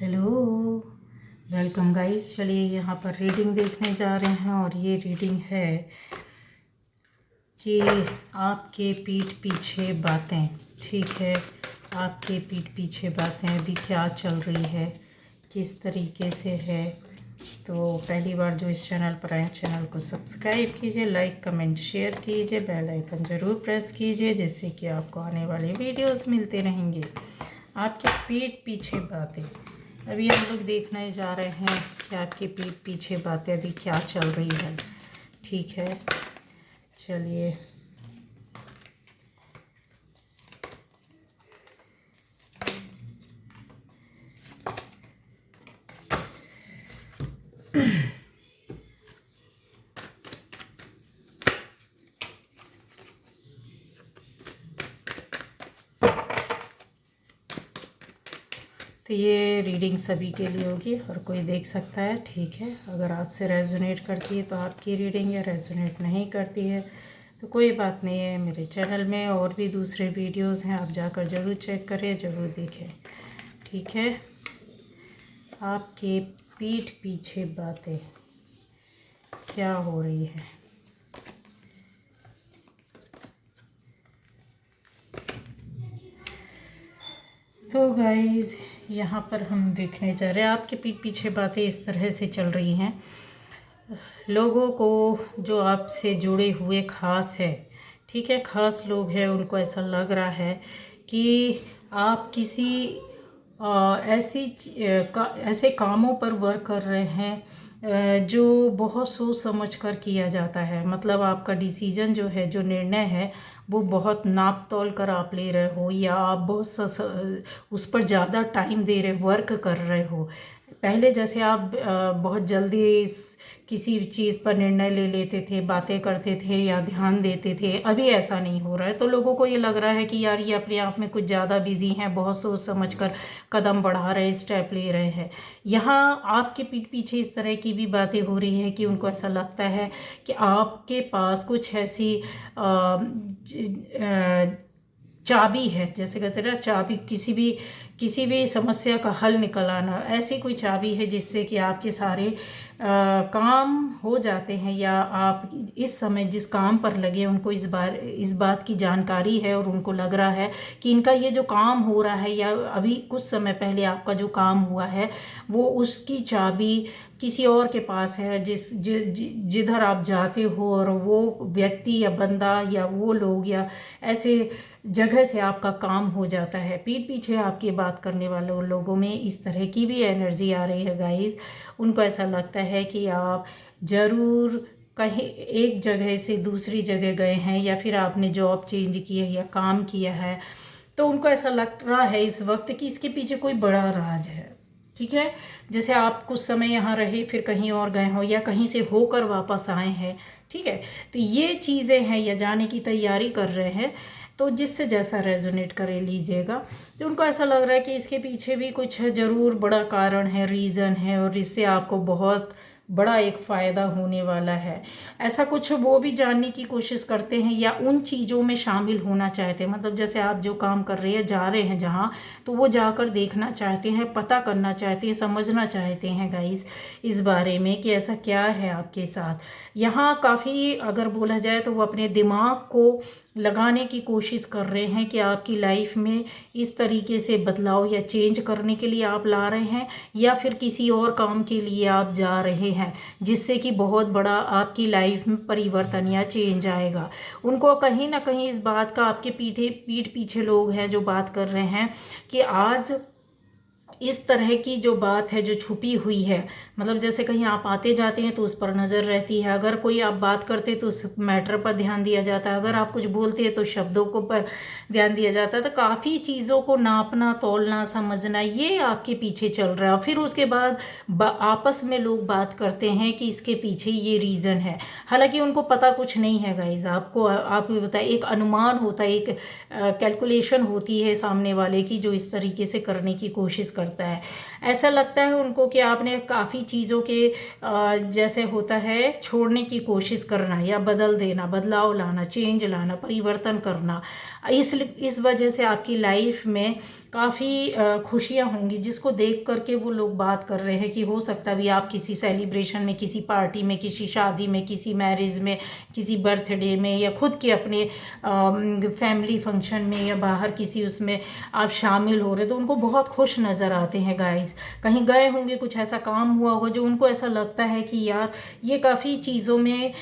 Hello, welcome guys. चलिए यहाँ पर रीडिंग देखने जा रहे हैं और ये रीडिंग है कि आपके पीठ पीछे बातें। ठीक है, आपके पीठ पीछे बातें अभी क्या चल रही है, किस तरीके से है। तो पहली बार जो इस चैनल पर आए, चैनल को सब्सक्राइब कीजिए, लाइक कमेंट शेयर कीजिए, बेल आइकन ज़रूर प्रेस कीजिए, जिससे कि आपको आने वाले वीडियोस मिलते रहेंगे। आपके पीठ पीछे बातें अभी हम लोग देखने जा रहे हैं कि आपके पीठ पीछे बातें अभी क्या चल रही है। ठीक है, चलिए तो ये रीडिंग सभी के लिए होगी, हर कोई देख सकता है। ठीक है, अगर आपसे रेजोनेट करती है तो आपकी रीडिंग, या रेजोनेट नहीं करती है तो कोई बात नहीं है। मेरे चैनल में और भी दूसरे वीडियोस हैं, आप जाकर ज़रूर चेक करें, ज़रूर देखें। ठीक है, आपके पीठ पीछे बातें क्या हो रही है। तो गाइस, यहाँ पर हम देखने जा रहे हैं आपके पीठ पीछे बातें इस तरह से चल रही हैं। लोगों को जो आपसे जुड़े हुए ख़ास है, ठीक है, ख़ास लोग हैं, उनको ऐसा लग रहा है कि आप किसी ऐसे कामों पर वर्क कर रहे हैं जो बहुत सोच समझ कर किया जाता है। मतलब आपका डिसीजन जो है, जो निर्णय है, वो बहुत नाप तोल कर आप ले रहे हो, या आप उस पर ज़्यादा टाइम दे रहे, वर्क कर रहे हो। पहले जैसे आप बहुत जल्दी किसी चीज़ पर निर्णय ले लेते थे, बातें करते थे या ध्यान देते थे, अभी ऐसा नहीं हो रहा है। तो लोगों को ये लग रहा है कि यार ये अपने आप में कुछ ज़्यादा बिजी हैं, बहुत सोच समझ कर कदम बढ़ा रहे, स्टेप ले रहे हैं। यहाँ आपके पीठ पीछे इस तरह की भी बातें हो रही हैं कि उनको ऐसा लगता है कि आपके पास कुछ ऐसी चाबी है, जैसे कहते हैं ना, चाबी किसी भी समस्या का हल निकल आना, ऐसी कोई चाबी है जिससे कि आपके सारे काम हो जाते हैं, या आप इस समय जिस काम पर लगे उनको इस बात की जानकारी है और उनको लग रहा है कि इनका ये जो काम हो रहा है, या अभी कुछ समय पहले आपका जो काम हुआ है, वो उसकी चाबी किसी और के पास है, जिधर आप जाते हो, और वो व्यक्ति या बंदा या वो लोग या ऐसे जगह से आपका काम हो जाता है। पीठ पीछे आपकी बात करने वाले लोगों में इस तरह की भी एनर्जी आ रही है गाइस। उनको ऐसा लगता है कि आप ज़रूर कहीं एक जगह से दूसरी जगह गए हैं, या फिर आपने जॉब चेंज की है या काम किया है। तो उनको ऐसा लग रहा है इस वक्त कि इसके पीछे कोई बड़ा राज है। ठीक है, जैसे आप कुछ समय यहाँ रहे, फिर कहीं और गए हो, या कहीं से होकर वापस आए हैं। ठीक है, तो ये चीज़ें हैं, या जाने की तैयारी कर रहे हैं। तो जिससे जैसा रेजोनेट करे लीजिएगा। तो उनको ऐसा लग रहा है कि इसके पीछे भी कुछ ज़रूर बड़ा कारण है, रीज़न है, और इससे आपको बहुत बड़ा एक फ़ायदा होने वाला है। ऐसा कुछ वो भी जानने की कोशिश करते हैं, या उन चीज़ों में शामिल होना चाहते हैं। मतलब जैसे आप जो काम कर रहे हैं, जा रहे हैं जहाँ, तो वो जाकर देखना चाहते हैं, पता करना चाहते हैं, समझना चाहते हैं गाइस इस बारे में कि ऐसा क्या है आपके साथ। यहाँ काफ़ी अगर बोला जाए तो वो अपने दिमाग को लगाने की कोशिश कर रहे हैं कि आपकी लाइफ में इस तरीके से बदलाव या चेंज करने के लिए आप ला रहे हैं, या फिर किसी और काम के लिए आप जा रहे हैं, जिससे कि बहुत बड़ा आपकी लाइफ में परिवर्तन या चेंज आएगा। उनको कहीं ना कहीं इस बात का, आपके पीठ पीछे लोग हैं जो बात कर रहे हैं कि आज इस तरह की जो बात है जो छुपी हुई है, मतलब जैसे कहीं आप आते जाते हैं तो उस पर नज़र रहती है, अगर कोई आप बात करते तो उस मैटर पर ध्यान दिया जाता है, अगर आप कुछ बोलते हैं तो शब्दों को पर ध्यान दिया जाता है। तो काफ़ी चीज़ों को नापना, तोलना, समझना, ये आपके पीछे चल रहा है। फिर उसके बाद आपस में लोग बात करते हैं कि इसके पीछे ये रीज़न है, हालांकि उनको पता कुछ नहीं है गाइज। आप बताए, एक अनुमान होता है, एक कैलकुलेशन होती है सामने वाले की, जो इस तरीके से करने की कोशिश करता है। ऐसा लगता है उनको कि आपने काफ़ी चीज़ों के जैसे होता है छोड़ने की कोशिश करना, या बदल देना, बदलाव लाना, चेंज लाना, परिवर्तन करना। इस वजह से आपकी लाइफ में काफ़ी खुशियाँ होंगी, जिसको देख करके वो लोग बात कर रहे हैं कि हो सकता भी आप किसी सेलिब्रेशन में, किसी पार्टी में, किसी शादी में, किसी मैरिज में, किसी बर्थडे में, या खुद के अपने फैमिली फंक्शन में, या बाहर किसी उसमें आप शामिल हो रहे, तो उनको बहुत खुश नज़र आते हैं गाइस। कहीं गए होंगे, कुछ ऐसा काम हुआ होगा जो उनको ऐसा लगता है कि यार ये काफ़ी चीज़ों में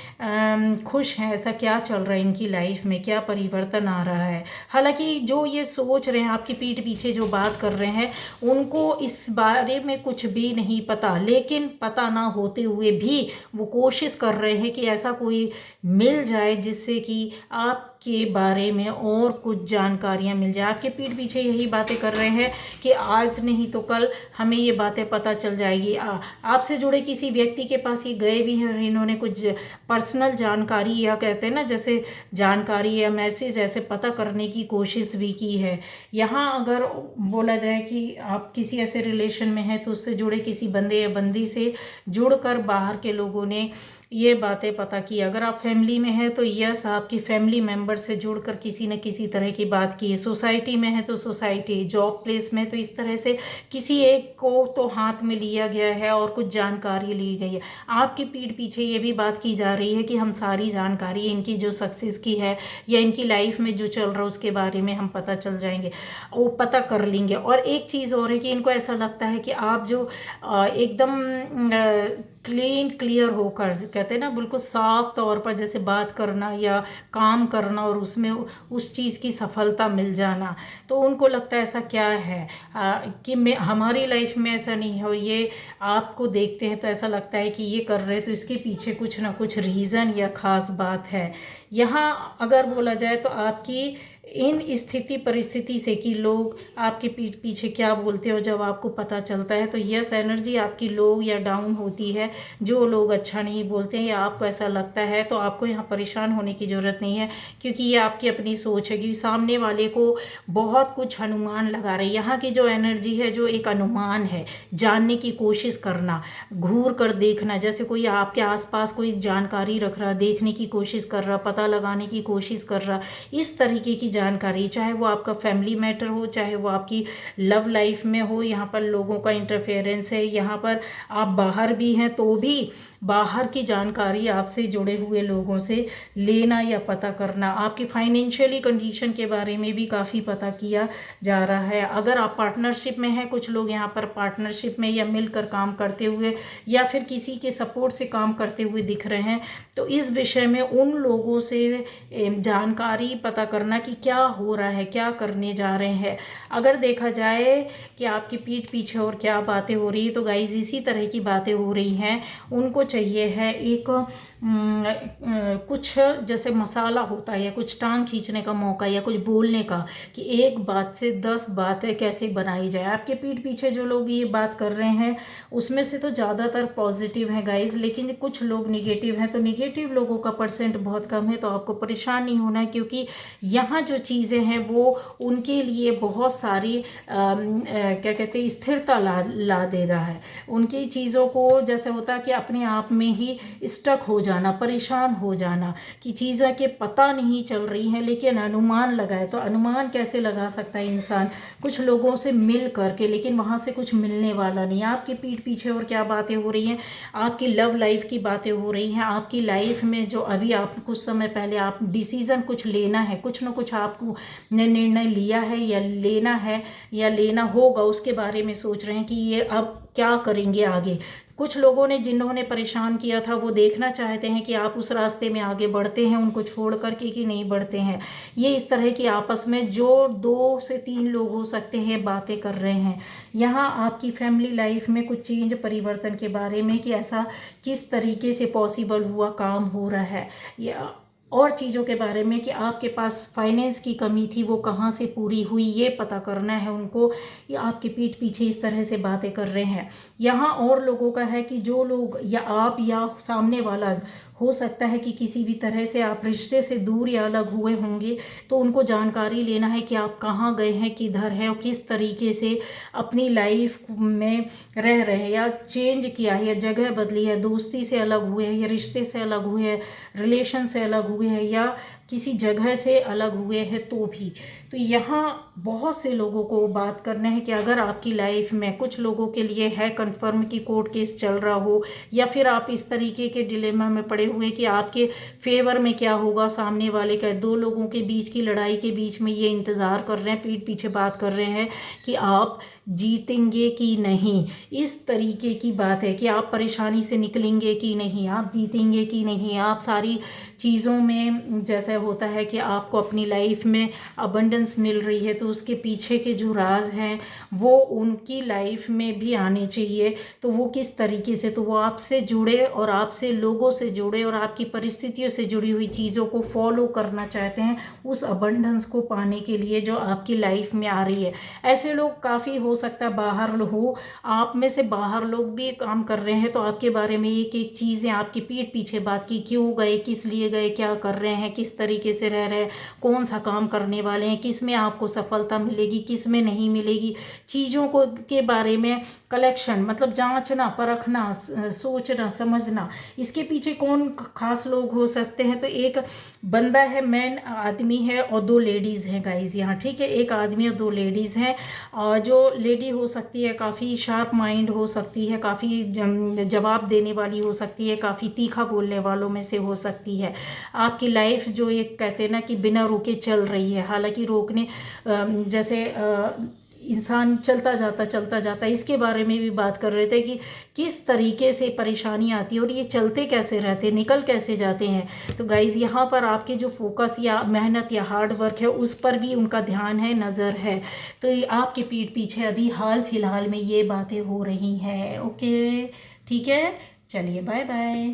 खुश हैं, ऐसा क्या चल रहा है इनकी लाइफ में, क्या परिवर्तन आ रहा है। हालांकि जो ये सोच रहे हैं, आपकी पीठ पीछे जो बात कर रहे हैं, उनको इस बारे में कुछ भी नहीं पता, लेकिन पता ना होते हुए भी वो कोशिश कर रहे हैं कि ऐसा कोई मिल जाए जिससे कि आपके बारे में और कुछ जानकारियां मिल जाए। आपके पीठ पीछे यही बातें कर रहे हैं कि आज नहीं तो कल हमें ये बातें पता चल जाएगी। आपसे जुड़े किसी व्यक्ति के पास ये गए भी हैं और इन्होंने कुछ पर्सनल जानकारी, या कहते हैं ना जैसे जानकारी या मैसेज ऐसे पता करने की कोशिश भी की है। यहाँ अगर बोला जाए कि आप किसी ऐसे रिलेशन में हैं, तो उससे जुड़े किसी बंदे या बंदी से जुड़कर बाहर के लोगों ने ये बातें पता की। अगर आप फैमिली में हैं तो यस, आपकी फैमिली मेंबर से जुड़कर किसी न किसी तरह की बात की है। सोसाइटी में है तो सोसाइटी, जॉब प्लेस में तो इस तरह से किसी एक को तो हाथ में लिया गया है और कुछ जानकारी ली गई है। आपकी पीठ पीछे ये भी बात की जा रही है कि हम सारी जानकारी इनकी जो सक्सेस की है या इनकी लाइफ में जो चल रहा है उसके बारे में हम पता चल जाएंगे, वो पता कर लेंगे। और एक चीज़ और है कि इनको ऐसा लगता है कि आप जो एकदम क्लीन क्लियर होकर, कहते हैं ना बिल्कुल साफ तौर पर जैसे बात करना या काम करना और उसमें उस चीज़ की सफलता मिल जाना, तो उनको लगता है ऐसा क्या है कि मैं, हमारी लाइफ में ऐसा नहीं है। और ये आपको देखते हैं तो ऐसा लगता है कि ये कर रहे हैं तो इसके पीछे कुछ ना कुछ रीज़न या ख़ास बात है। यहाँ अगर बोला जाए तो आपकी इन स्थिति परिस्थिति से कि लोग आपके पीठ पीछे क्या बोलते हो, जब आपको पता चलता है तो यस, एनर्जी आपकी लो या डाउन होती है। जो लोग अच्छा नहीं बोलते हैं या आपको ऐसा लगता है, तो आपको यहाँ परेशान होने की ज़रूरत नहीं है, क्योंकि ये आपकी अपनी सोच है कि सामने वाले को बहुत कुछ अनुमान लगा रहे हैं। यहाँ की जो एनर्जी है, जो एक अनुमान है, जानने की कोशिश करना, घूर कर देखना, जैसे कोई आपके आसपास कोई जानकारी रख रहा, देखने की कोशिश कर रहा, पता लगाने की कोशिश कर रहा, इस तरीके की जानकारी, चाहे वो आपका फैमिली मैटर हो, चाहे वो आपकी लव लाइफ में हो। यहाँ पर लोगों का इंटरफेरेंस है। यहाँ पर आप बाहर भी हैं तो भी बाहर की जानकारी आपसे जुड़े हुए लोगों से लेना या पता करना। आपकी फाइनेंशियली कंडीशन के बारे में भी काफ़ी पता किया जा रहा है। अगर आप पार्टनरशिप में हैं, कुछ लोग यहाँ पर पार्टनरशिप में या मिलकर काम करते हुए या फिर किसी के सपोर्ट से काम करते हुए दिख रहे हैं, तो इस विषय में उन लोगों से जानकारी पता करना कि क्या हो रहा है, क्या करने जा रहे हैं। अगर देखा जाए कि आपकी पीठ पीछे और क्या बातें हो रही है, तो गाइज इसी तरह की बातें हो रही हैं। उनको चाहिए है एक कुछ जैसे मसाला होता है या कुछ टांग खींचने का मौका या कुछ बोलने का, कि एक बात से 10 बातें कैसे बनाई जाए। आपके पीठ पीछे जो लोग ये बात कर रहे हैं उसमें से तो ज़्यादातर पॉजिटिव हैं गाइज, लेकिन कुछ लोग निगेटिव हैं। तो निगेटिव लोगों का परसेंट बहुत कम है, तो आपको परेशान नहीं होना है, क्योंकि यहाँ जो चीज़ें हैं वो उनके लिए बहुत सारी क्या कहते हैं, स्थिरता ला दे रहा है। उनकी चीज़ों को जैसे होता है कि अपने आप में ही स्टक हो जाना, परेशान हो जाना, कि चीज़ें के पता नहीं चल रही हैं लेकिन अनुमान लगाए। तो अनुमान कैसे लगा सकता है इंसान? कुछ लोगों से मिल करके, लेकिन वहाँ से कुछ मिलने वाला नहीं। आपकी पीठ पीछे और क्या बातें हो रही हैं, आपकी लव लाइफ की बातें हो रही हैं। आपकी लाइफ में जो अभी आप कुछ समय पहले आप डिसीज़न कुछ लेना है, कुछ ना कुछ आपको निर्णय लिया है या लेना है या लेना होगा, उसके बारे में सोच रहे हैं कि ये अब क्या करेंगे आगे। कुछ लोगों ने, जिन्होंने परेशान किया था, वो देखना चाहते हैं कि आप उस रास्ते में आगे बढ़ते हैं उनको छोड़ करके कि नहीं बढ़ते हैं। ये इस तरह की आपस में जो 2 से 3 लोग हो सकते हैं बातें कर रहे हैं। यहाँ आपकी फैमिली लाइफ में कुछ चेंज परिवर्तन के बारे में, कि ऐसा किस तरीके से पॉसिबल हुआ, काम हो रहा है, या और चीज़ों के बारे में, कि आपके पास फाइनेंस की कमी थी वो कहाँ से पूरी हुई, ये पता करना है उनको। ये आपके पीठ पीछे इस तरह से बातें कर रहे हैं। यहाँ और लोगों का है कि जो लोग, या आप या सामने वाला, हो सकता है कि किसी भी तरह से आप रिश्ते से दूर या अलग हुए होंगे, तो उनको जानकारी लेना है कि आप कहाँ गए हैं, किधर है और किस तरीके से अपनी लाइफ में रह रहे हैं, या चेंज किया है या जगह बदली है, दोस्ती से अलग हुए हैं या रिश्ते से अलग हुए हैं, रिलेशन से अलग हुए हैं, या किसी जगह से अलग हुए हैं तो भी। तो यहाँ बहुत से लोगों को बात करना है कि अगर आपकी लाइफ में कुछ लोगों के लिए है कन्फर्म कि कोर्ट केस चल रहा हो, या फिर आप इस तरीके के डिलेमा में पड़े हुए कि आपके फेवर में क्या होगा, सामने वाले का, दो लोगों के बीच की लड़ाई के बीच में ये इंतज़ार कर रहे हैं, पीठ पीछे बात कर रहे हैं कि आप जीतेंगे कि नहीं, इस तरीके की बात है कि आप परेशानी से निकलेंगे कि नहीं, आप जीतेंगे कि नहीं, आप सारी चीज़ों में जैसा होता है कि आपको अपनी लाइफ में अबंडेंस मिल रही है, तो उसके पीछे के जो राज हैं वो उनकी लाइफ में भी आने चाहिए। तो वो किस तरीके से, तो वो आपसे जुड़े और आपसे लोगों से जुड़े और आपकी परिस्थितियों से जुड़ी हुई चीज़ों को फॉलो करना चाहते हैं उस अबंडेंस को पाने के लिए जो आपकी लाइफ में आ रही है। ऐसे लोग काफ़ी हो सकता है बाहर हो, आप में से बाहर लोग भी काम कर रहे हैं तो आपके बारे में एक एक चीज़ें आपकी पीठ पीछे बात की, क्यों गए, किस लिए गए, क्या कर रहे हैं, किस तरीके से रह रहे हैं, कौन सा काम करने वाले हैं, किस में आपको सफलता मिलेगी, किस में नहीं मिलेगी, चीज़ों को के बारे में कलेक्शन, मतलब जांचना परखना, सोचना समझना, इसके पीछे कौन खास लोग हो सकते हैं। तो एक बंदा है, मैन आदमी है और दो लेडीज़ हैं गाइज यहाँ, ठीक है, एक आदमी और दो लेडीज़ हैं। और जो लेडी हो सकती है काफ़ी शार्प माइंड हो सकती है, काफ़ी जवाब देने वाली हो सकती है, काफ़ी तीखा बोलने वालों में से हो सकती है। आपकी लाइफ जो एक कहते हैं ना कि बिना रुके चल रही है, हालांकि रोकने जैसे इंसान चलता जाता, इसके बारे में भी बात कर रहे थे कि किस तरीके से परेशानी आती है और ये चलते कैसे रहते, निकल कैसे जाते हैं। तो गाइज़ यहाँ पर आपके जो फोकस या मेहनत या हार्ड वर्क है उस पर भी उनका ध्यान है, नज़र है। तो ये आपके पीठ पीछे अभी हाल फिलहाल में ये बातें हो रही हैं। ओके, ठीक है, चलिए बाय बाय।